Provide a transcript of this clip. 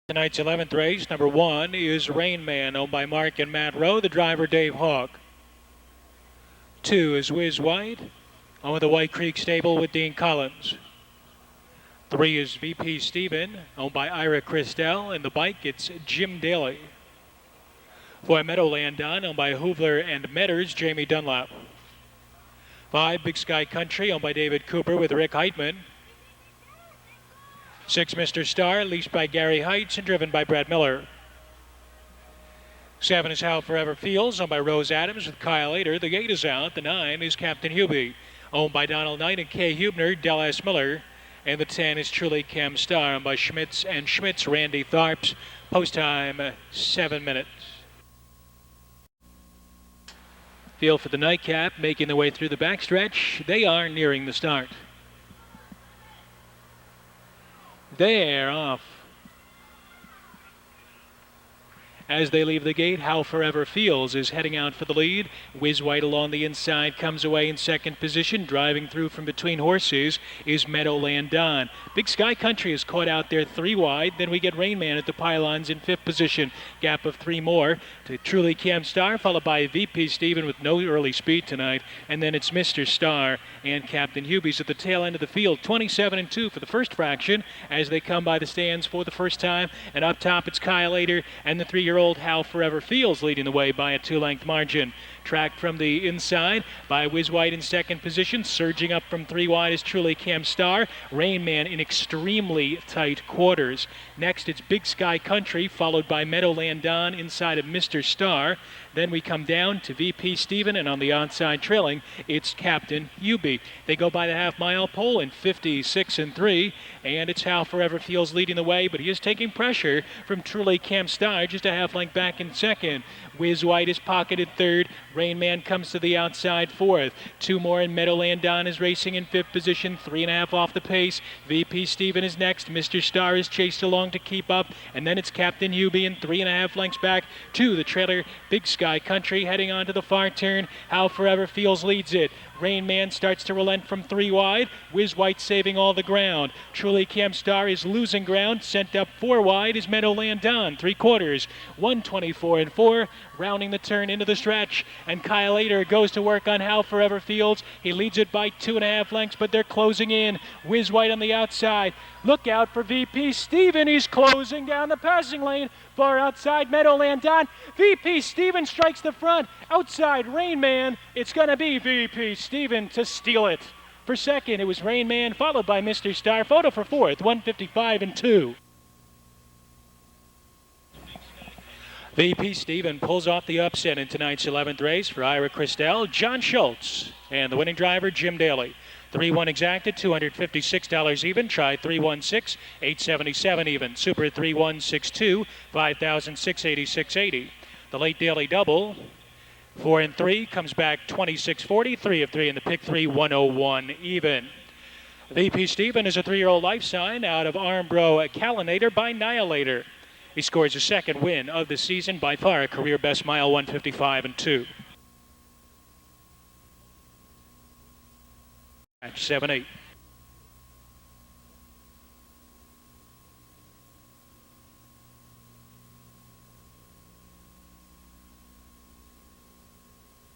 Tonight's 11th race, number 1, is Rain Man, owned by Mark and Matt Rowe, the driver Dave Hawk. 2 is Whiz White, owned by the White Creek Stable with Dean Collins. 3 is VP Steven, owned by Ira Christel, and the bike, it's Jim Dailey. 4 Meadowland Don, owned by Hoovler and Metters, Jamie Dunlap. 5 Big Sky Country, owned by David Cooper with Rick Heitman. 6 Mr. Star, leased by Gary Heights and driven by Brad Miller. 7 is How Forever Feels, owned by Rose Adams with Kyle Ader. The 8 is out. The 9 is Captain Hubie, owned by Donald Knight and Kay Hubner, Del S. Miller. And the 10 is Truly Cam Star, owned by Schmitz and Schmitz, Randy Tharps. Post time, 7 minutes. Field for the nightcap, making their way through the backstretch. They are nearing the start. They're off. As they leave the gate, How Forever Feels is heading out for the lead. Whiz White along the inside comes away in second position. Driving through from between horses is Meadowland Don. Big Sky Country is caught out there 3 wide. Then we get Rain Man at the pylons in 5th position. Gap of 3 more to Truly Cam Star, followed by VP Steven with no early speed tonight. And then it's Mr. Star and Captain Hubie's at the tail end of the field. 27 and 2 for the first fraction as they come by the stands for the first time. And up top it's Kyle Ader and the 3-year-old How Forever Feels leading the way by a 2-length margin. Tracked from the inside by Whiz White in second position. Surging up from 3 wide is Truly Cam Star. Rain Man in extremely tight quarters. Next it's Big Sky Country, followed by Meadowland Don inside of Mr. Star. Then we come down to VP Steven, and on the outside trailing, it's Captain Hubie. They go by the half-mile pole in 56 and 3, and it's How Forever Feels leading the way, but he is taking pressure from Truly Cam Star, just a half-length back in second. Whiz White is pocketed third. Rain Man comes to the outside fourth. 2 more, and Meadowland Don is racing in 5th position, 3.5 off the pace. VP Steven is next. Mr. Star is chased along to keep up, and then it's Captain Hubie in 3.5 lengths back to the trailer Big Sky Country heading on to the far turn. How Forever Feels leads it. Rain Man starts to relent from 3 wide. Whiz White saving all the ground. Truly Cam Star is losing ground. Sent up 4 wide is Meadowland Don. 3/4. 124 and 4. Rounding the turn into the stretch. And Kyle Ader goes to work on How Forever Feels. He leads it by 2.5 lengths, but they're closing in. Whiz White on the outside. Look out for VP Steven. He's closing down the passing lane. Far outside Meadowland Don. VP Steven strikes the front. Outside Rain Man. It's going to be VP Steven to steal it. For second, it was Rain Man, followed by Mr. Star. Photo for fourth, 155 and 2. VP Steven pulls off the upset in tonight's 11th race for Ira Christel, John Schultz, and the winning driver, Jim Dailey. 3-1 exacted, $256 even. Try 3-1-6, $877 even. Super 3-1-6-2, $5,686.80. The late Dailey double, 4 and 3, comes back 26.40, 3 of 3 in the pick 3, 101 even. VP Steven is a 3-year-old life sign out of Armbro Calinator by Nihilator. He scores a second win of the season, by far a career best mile, 155 and 2. Match 7-8.